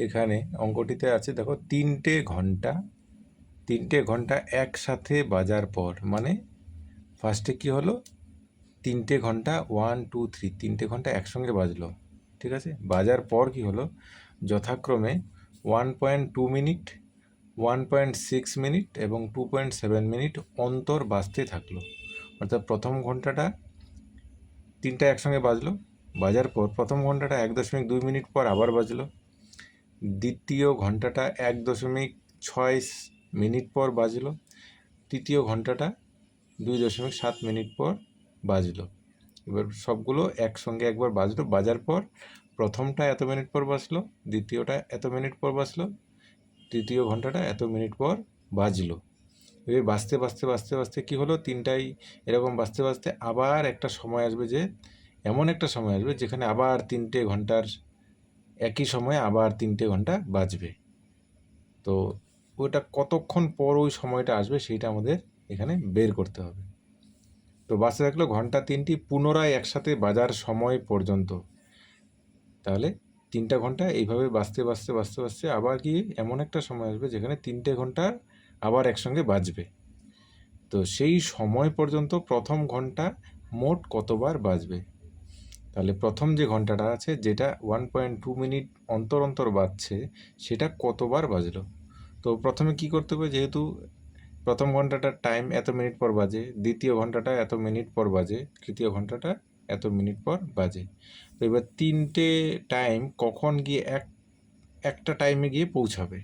এখানে অঙ্কটিতে আছে, দেখো 3টে ঘন্টা একসাথে বাজার পর, মানে ফার্স্টে কি হলো, 3টে ঘন্টা 1 2 3 3টে ঘন্টা একসঙ্গে বাজলো, ঠিক আছে। বাজার পর কি হলো, যথাক্রমে 1.2 মিনিট, 1.6 মিনিট এবং 2.7 মিনিট অন্তর বাজতে থাকলো। অর্থাৎ প্রথম ঘন্টাটা 3টা একসঙ্গে বাজলো, বাজার পর প্রথম ঘন্টাটা 1.2 মিনিট পর আবার বাজলো, দ্বিতীয় ঘন্টাটা 1.6 মিনিট পর বাজলো, তৃতীয় ঘন্টাটা 2.7 মিনিট পর বাজলো। এবার সবগুলো একসঙ্গে একবার বাজলো, বাজার পর প্রথমটা এত মিনিট পর বাজলো, দ্বিতীয়টা এত মিনিট পর বাজলো, তৃতীয় ঘন্টাটা এত মিনিট পর বাজলো। এবার বাজতে বাজতে বাজতে বাজতে কী হলো, তিনটাই এরকম বাজতে বাজতে আবার একটা সময় আসবে, যে এমন একটা সময় আসবে যেখানে আবার 3টে ঘন্টার একই সময়ে আবার 3টে ঘন্টা বাজবে। তো ওটা কতক্ষণ পর ওই সময়টা আসবে সেইটা আমাদের এখানে বের করতে হবে। তো বাজতে থাকলো ঘন্টা 3টি পুনরায় একসাথে বাজার সময় পর্যন্ত। তাহলে 3টা ঘন্টা এইভাবে বাজতে বাজতে বাজতে বাজতে আবার কি এমন একটা সময় আসবে যেখানে 3টে ঘন্টা আবার একসঙ্গে বাজবে। তো সেই সময় পর্যন্ত প্রথম ঘন্টা মোট কতবার বাজবে। তাহলে প্রথম যে ঘন্টাটা আছে, যেটা 1.2 মিনিট অন্তর অন্তর বাজছে, সেটা কতবার বাজলো। তো প্রথমে কি করতে হবে, যেহেতু প্রথম ঘন্টাটার টাইম এত মিনিট পর বাজে, দ্বিতীয় ঘন্টাটা এত মিনিট পর বাজে, তৃতীয় ঘন্টাটা এত মিনিট পর বাজে। তো এবার 3টে টাইম কখন গিয়ে একটা টাইমে গিয়ে পৌঁছাবে।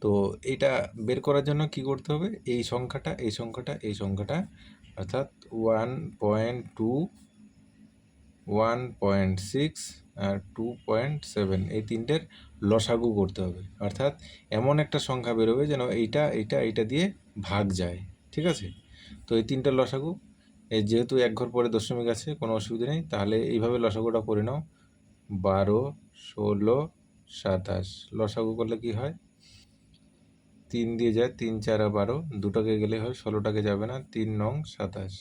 তো এটা বের করার জন্য কি করতে হবে, এই সংখ্যাটা এই সংখ্যাটা এই সংখ্যাটা, অর্থাৎ 1.2, 1.6 আর 2.7, এই তিনটের লসাগু করতে হবে। অর্থাৎ এমন একটা সংখ্যা বেরোবে যেন এইটা এইটা এইটা দিয়ে ভাগ যায়, ঠিক আছে। তো এই তিনটার লসাগু, এই যেহেতু এক ঘর পরে দশমিক আছে কোনো অসুবিধা নেই, তাহলে এইভাবে লসাগুটা করে নাও, 12, 16, 27। লসাগু করলে কি হয়, 3 দিয়ে যায়, 3 4 12, দুটোকে গেলে হয়, 16টাকে যাবে না, 3 নং 27।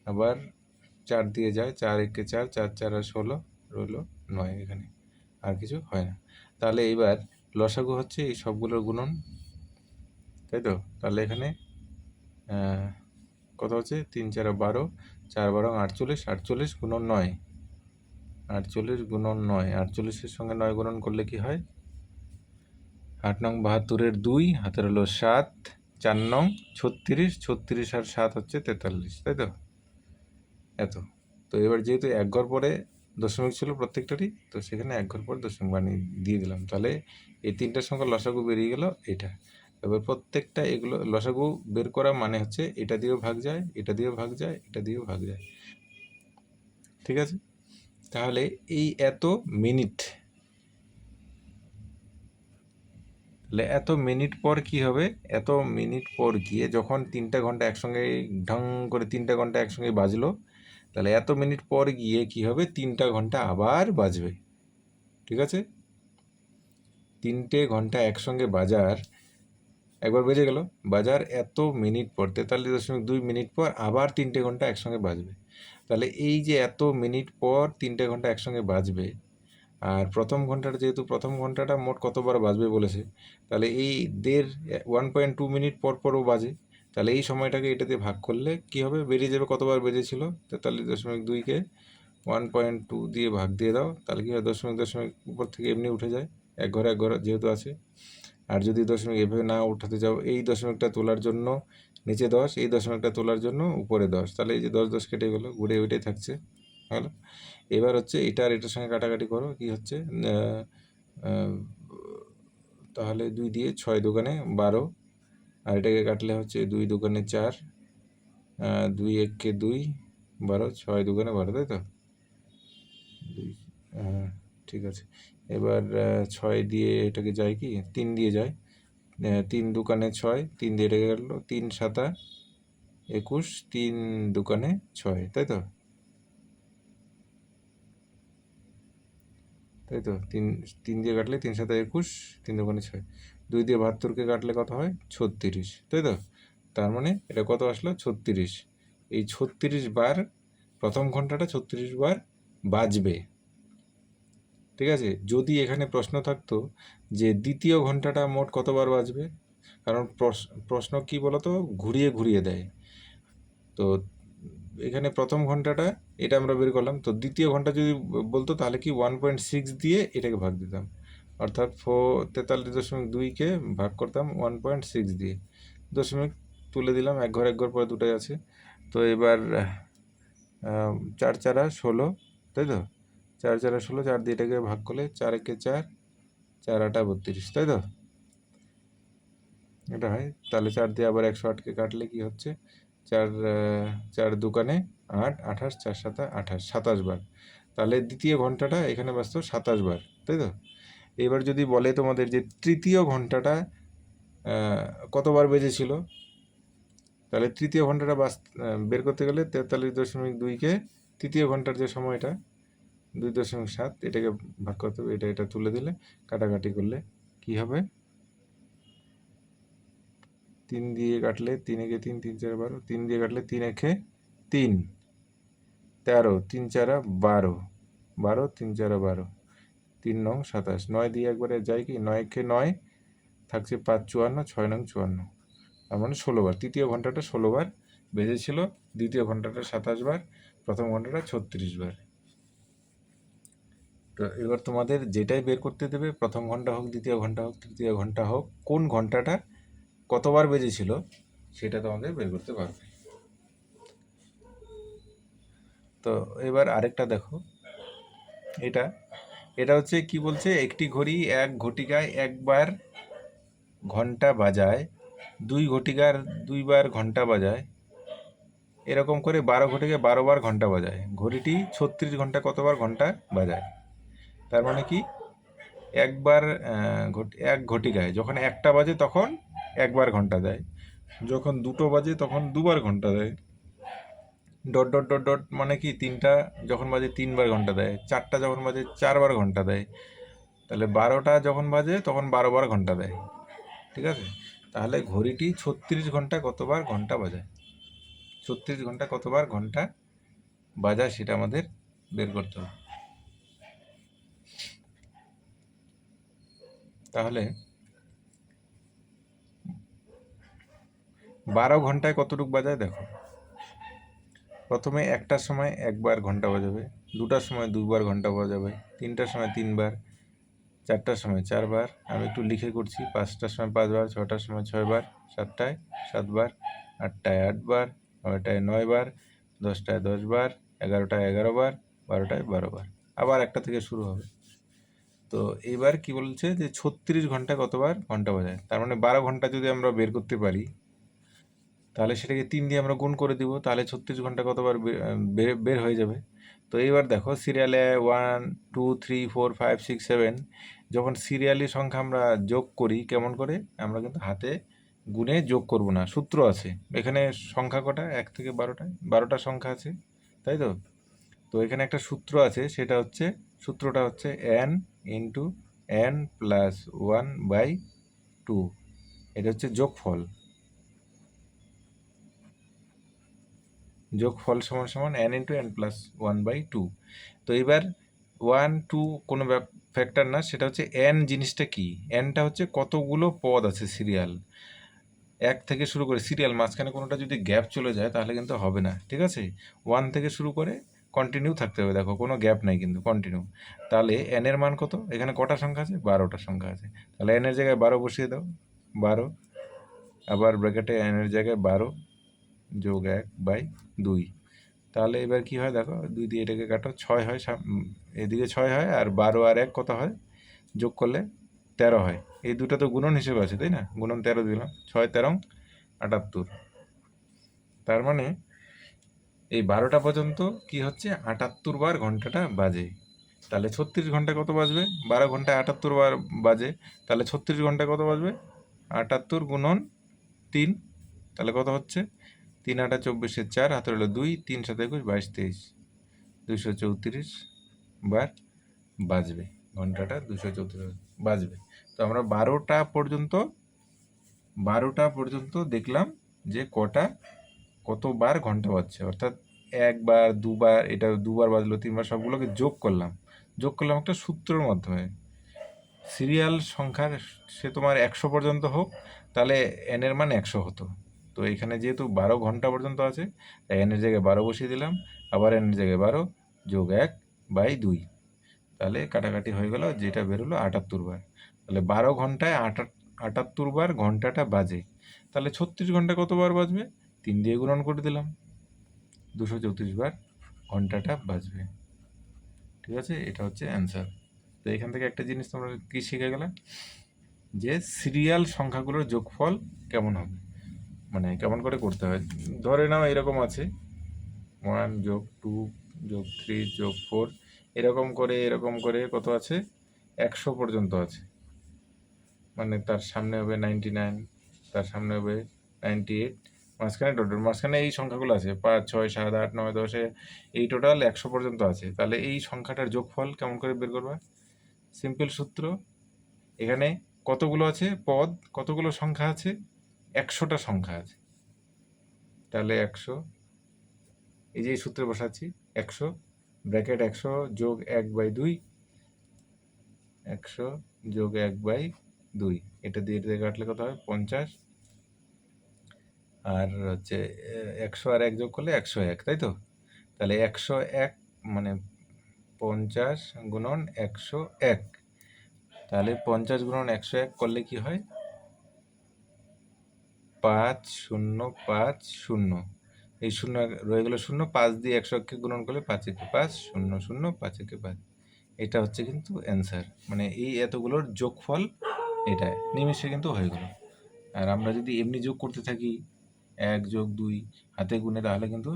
আবার 4 দিয়ে যায়, 4 একে 4, 4 4 আর 16, রইল 9। এখানে আর কিছু হয় না। তাহলে এইবার লসাগু হচ্ছে এই সবগুলোর গুণন, তাই তো। তাহলে এখানে কত হচ্ছে, 3 4 12, 4 12 48, 48 গুণন 9, 48 গুণন 9, 48-এর সঙ্গে 9 গুণন করলে কি হয়, 8 নং 72-এর 2, হাতের হলো 7, 4 নং 36, 36 আর 7 হচ্ছে 43, তাই তো। এত। তো এবার যেহেতু এক ঘর পরে দশমিক ছিল প্রত্যেকটারই, তো সেখানে এক ঘর পরে দশমিক বানিয়ে দিয়ে দিলাম। তাহলে এই তিনটার সংখ্যা লসাগু বেরিয়ে গেল এটা। এবার প্রত্যেকটা এগুলো লসাগু বের করা মানে হচ্ছে এটা দিয়েও ভাগ যায়, এটা দিয়েও ভাগ যায়, এটা দিয়েও ভাগ যায়, ঠিক আছে। তাহলে এই এত মিনিট, তাহলে এত মিনিট পর কি হবে, এত মিনিট পর গিয়ে যখন 3টা ঘন্টা একসঙ্গে ঢং করে 3টা ঘন্টা একসঙ্গে বাজলো, তাহলে এত মিনিট পর গিয়ে কি হবে, 3টা ঘন্টা আবার বাজবে, ঠিক আছে। 3টে ঘন্টা একসঙ্গে বাজার একবার বেজে গেল, বাজার এত মিনিট পর 43.2 মিনিট পর আবার 3টে ঘন্টা একসঙ্গে বাজবে। তাহলে এই যে এত মিনিট পর 3টে ঘন্টা একসঙ্গে বাজবে, আর প্রথম ঘন্টাটা যেহেতু প্রথম ঘন্টাটা মোট কতবার বাজবে বলেছে, তাহলে এই 1.2 মিনিট পর পরও বাজে। তাহলে এই সময়টাকে এটা দিয়ে ভাগ করলে কি হবে, বেরিয়ে যাবে কতবার বেজেছিল, 43.2-কে 1.2 দিয়ে ভাগ দিয়ে দাও, তাহলে কি হয়, দশমিক দশমিক উপর থেকে এমনি উঠে যায়, এক ঘর যেহেতু আছে। আর যদি দশমিক এভাবে না উঠাতে যাও, এই দশমিকটা তোলার জন্য নিচে 10, এই দশমিকটা তোলার জন্য উপরে 10, তাহলে এই যে 10 10 কেটে গেলো, ঘুরে ওইটাই থাকছে, হলো। এবার হচ্ছে এটা আর এটার সঙ্গে কাটাকাটি করো, কি হচ্ছে, তাহলে 2 দিয়ে 6 দোকানে 12, আর এটাকে কাটলে হচ্ছে 2 দোকানে 4, 2 1-কে 2, 12, 6 দোকানে 12, তাই তো। 2, ঠিক আছে। এবার 6 দিয়ে এটাকে যায় কি, 3 দিয়ে যায়, 3 দোকানে 6, 3 দিয়ে এটাকে কাটলো, 3 7 21, 3 দোকানে 6, তাই তো, তাই তো। 3 দিয়ে কাটলে 3 7 21, 3 দোকানে 6, 2 দিয়ে 72-কে কাটলে কত হয়, 36, তাই তো। তার মানে এটা কত আসলো, 36। এই 36 বার প্রথম ঘন্টাটা 36 বার বাজবে, ঠিক আছে। যদি এখানে প্রশ্ন থাকতো যে দ্বিতীয় ঘন্টাটা মোট কতবার বাজবে, কারণ প্রশ্ন কি বলতো, ঘুরিয়ে ঘুরিয়ে দেয়। তো এখানে প্রথম ঘন্টাটা এটা আমরা বের করলাম, তো দ্বিতীয় ঘন্টা যদি বলতো তাহলে কি 1.6 দিয়ে এটাকে ভাগ দিতাম, অর্থাৎ 43.2কে ভাগ করতাম 1.6 দিয়ে, দশমিক তুলে দিলাম, এক ঘর পরে দুটাই আছে। তো এবার 4 4 16, তাই তো, 4 4 16, 4 দিয়ে এটাকে ভাগ করলে 4 একে 4, 4 8 32, তাই তো, এটা হয়। তাহলে 4 দিয়ে আবার 108কে কাটলে কি হচ্ছে, 4 4 দুকানে 8, 28, 4 7 28, 27 বার। তাহলে দ্বিতীয় ঘন্টাটা এখানে বাজতো 27 বার, তাই তো। এবার যদি বলে তোমাদের যে তৃতীয় ঘন্টাটা কতবার বেজেছিল, তাহলে তৃতীয় ঘন্টাটা বের করতে গেলে 43.2কে তৃতীয় ঘন্টার যে সময়টা 2.7, এটাকে ভাগ করতে হবে, এটা তুলে দিলে কাটাকাটি করলে কি হবে, 3 দিয়ে কাটলে 3 একে 3, 3 4 12, 3 দিয়ে কাটলে 3 একে 3, 13, 3 4 12, 12, 3 4 12, 3 9 27, 9 দিয়ে একবারে যায় কি, 9 একে 9, থাকছে 5 54, 6 9 54, তার মানে 16 বার। তৃতীয় ঘন্টাটা 16 বার বেজেছিল, দ্বিতীয় ঘন্টাটা 27 বার, প্রথম ঘন্টাটা 36 বার। তো এবার তোমাদের যেটাই বের করতে দেবে, প্রথম ঘন্টা হোক, দ্বিতীয় ঘন্টা হোক, তৃতীয় ঘন্টা হোক, কোন ঘন্টাটা কতবার বেজেছিল সেটা তোমাদের বের করতে পারবে। তো এবার আরেকটা দেখো, এটা এটা হচ্ছে কি বলছে, একটি ঘড়ি এক ঘটিকায় একবার ঘন্টা বাজায়, 2 ঘটিকার 2বার ঘন্টা বাজায়, এরকম করে 12 ঘটিকায় 12 বার ঘন্টা বাজায়, ঘড়িটি 36 ঘন্টা কতবার ঘন্টা বাজায়। তার মানে কি, একবার এক ঘটিকায় যখন একটা বাজে তখন একবার ঘন্টা দেয়, যখন দুটো বাজে তখন দুবার ঘন্টা দেয়, ডট ডট ডট ডট মানে কি, তিনটা যখন বাজে 3বার ঘন্টা দেয়, 4টা যখন বাজে 4বার ঘন্টা দেয়, তাহলে 12টা যখন বাজে তখন 12 বার ঘন্টা দেয়, ঠিক আছে। তাহলে ঘড়িটি 36 ঘন্টা কতবার ঘন্টা বাজায়, 36 ঘন্টা কতবার ঘন্টা বাজায় সেটা আমাদের বের করতে হবে। তাহলে 12 ঘন্টায় কতটুকু বাজায় দেখো, প্রথমে 1টার সময় একবার ঘন্টা বাজাবে, 2টার সময় 2বার ঘন্টা বাজাবে, 3টার সময় 3বার, 4টার সময় 4বার, আমি একটু লিখে করছি, 5টার সময় 5বার, 6টার সময় 6বার, 7টায় 7বার, 8টায় 8বার, 9টায় 9বার, 10টায় 10বার, 11টায় 11বার, 12টায় 12বার, আবার একটা থেকে শুরু হবে। তো এইবার কি বলছে যে 36 ঘন্টা কতবার ঘন্টা বাজায়, তার মানে 12 ঘন্টা যদি আমরা বের করতে পারি তাহলে সেটাকে 3 দিয়ে আমরা গুণ করে দিব, তাহলে 36 ঘন্টা কতবার বের হয়ে যাবে। তো এইবার দেখো সিরিয়ালে 1 2 3 4 5 6 7, যখন সিরিয়ালি সংখ্যা আমরা যোগ করি কেমন করে, আমরা কিন্তু হাতে গুণে যোগ করব না, সূত্র আছে এখানে। সংখ্যা কটা, 1 থেকে 12টা সংখ্যা আছে, তাই তো। তো এখানে একটা সূত্র আছে, সেটা হচ্ছে, সূত্রটা হচ্ছে n ইন্টু n প্লাস 1/2, এটা হচ্ছে যোগফল, যোগফল সমান সমান n ইন্টু n প্লাস 1/2। তো এবার 1 2 কোনো ফ্যাক্টর না, সেটা হচ্ছে n জিনিসটা কি, nটা হচ্ছে কতগুলো পদ আছে সিরিয়াল, 1 থেকে শুরু করে সিরিয়াল, মাঝখানে কোনোটা যদি গ্যাপ চলে যায় তাহলে কিন্তু হবে না, ঠিক আছে। 1 থেকে শুরু করে কন্টিনিউ থাকতে হবে, দেখো কোনো গ্যাপ নাই কিন্তু কন্টিনিউ। তাহলে n এর মান কত, এখানে কটা সংখ্যা আছে, 12টা সংখ্যা আছে, তাহলে n এর জায়গায় 12 বসিয়ে দাও, 12, আবার ব্র্যাকেটে n এর জায়গায় 12 যোগ 1/2। তাহলে এবার কি হয় দেখো, 2 দিয়ে এটাকে কাটো, 6 হয়, এদিকে 6 হয়, আর 12 আর 1 কত হয়, যোগ করলে 13 হয়। এই দুটো তো গুণন হিসেবে আছে, তাই না, গুণন 13 দিলাম, 6 13 78। তার মানে এই 12টা পর্যন্ত কি হচ্ছে, 78 বার ঘন্টাটা বাজে। তাহলে 36 ঘন্টা কত বাজবে, 12 ঘন্টায় 78 বার বাজে, তাহলে 36 ঘন্টা কত বাজবে, 78 গুণন 3, তাহলে কত হচ্ছে, 3 8 24 4, হাতে হলো 2, 3 7 21 22 23, 234 বার বাজবে, ঘন্টাটা 234 বাজবে। তো আমরা 12টা পর্যন্ত দেখলাম যে কতবার ঘন্টা বাজছে, অর্থাৎ একবার দুবার, এটা দুবার বাজলো, 3বার, সবগুলোকে যোগ করলাম, যোগ করলাম একটা সূত্রের মাধ্যমে। সিরিয়াল সংখ্যার সে তোমার 100 পর্যন্ত হোক, তাহলে n এর মান 100 হতো। তো এখানে যেহেতু 12 ঘন্টা পর্যন্ত আছে, তাই n এর জায়গায় 12 বসিয়ে দিলাম, আবার n এর জায়গায় 12 যোগ 1/2, তাহলে কাটাকাটি হয়ে গেল, যেটা বেরোলো 78 বার। তাহলে 12 ঘন্টায় 78 বার ঘন্টাটা বাজে, তাহলে 36 ঘন্টা কতবার বাজবে? 3 দিয়ে গুণন করে দিলাম, 234 বার ঘন্টাটা বাজবে। ঠিক আছে, এটা হচ্ছে অ্যান্সার। তো এখান থেকে একটা জিনিস তোমরা কি শিখে গেলে, যে সিরিয়াল সংখ্যাগুলোর যোগফল কেমন হবে, মানে কেমন করে করতে হয়। ধরে নাও এরকম আছে 1 যোগ 2 যোগ 3 যোগ 4, এরকম করে কত আছে, 100 পর্যন্ত আছে। মানে তার সামনে হবে 99, তার সামনে হবে 98, মাঝখানে টোটাল মাঝখানে এই সংখ্যাগুলো আছে 5 6 7 8 9 10, এই টোটাল 100 পর্যন্ত আছে। তাহলে এই সংখ্যাটার যোগফল কেমন করে বের করবা? সিম্পল সূত্র, এখানে কতগুলো আছে পদ, কতগুলো সংখ্যা আছে, 100টা সংখ্যা আছে। তাহলে 100, এই যে এই সূত্রে বসাচ্ছি, 100 ব্র্যাকেট 100 যোগ 1/2, 100 যোগ 1/2, এটা দিয়ে এটা দিয়ে কাটলে কত হয় 50, আর হচ্ছে 100 আর 1 যোগ করলে 101, তাই তো? তাহলে 101 মানে 50 গুণন 101, তাহলে 50 গুণন 101 করলে কি হয়, 5050, এই শূন্য রয়ে গেল শূন্য, 5 দিয়ে 101কে গুণন করলে 5 একে 5, 0 0, 5 একে 5। এটা হচ্ছে কিন্তু অ্যান্সার, মানে এই এতগুলোর যোগফল এটা নিমেষে কিন্তু হয়ে গেল। আর আমরা যদি এমনি যোগ করতে থাকি 1 যোগ 2 হাতে গুনে, তাহলে কিন্তু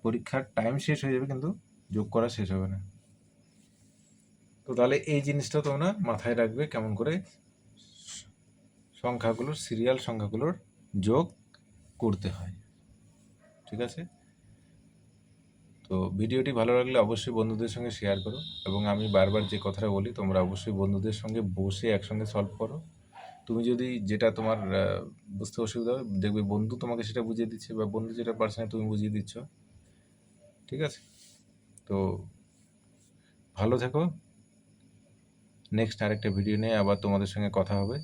পরীক্ষার টাইম শেষ হয়ে যাবে, কিন্তু যোগ করা শেষ হবে না। তো তাহলে এই জিনিসটা তোমরা মাথায় রাখবে, কেমন করে সংখ্যাগুলোর সিরিয়াল সংখ্যাগুলোর যোগ করতে হয়। ঠিক আছে, তো ভিডিওটি ভালো লাগলে অবশ্যই বন্ধুদের সঙ্গে শেয়ার করো, এবং আমি বারবার যে কথাটা বলি, তোমরা অবশ্যই বন্ধুদের সঙ্গে বসে একসঙ্গে সলভ করো। তুমি যদি যেটা তোমার বুঝতে অসুবিধা হয়, দেখবে বন্ধু তোমাকে সেটা বুঝিয়ে দিচ্ছে, বা বন্ধু যেটা পারছে না তুমি বুঝিয়ে দিচ্ছ। ঠিক আছে, তো ভালো থেকো, নেক্সট আরেকটা ভিডিও নিয়ে আবার তোমাদের সঙ্গে কথা হবে।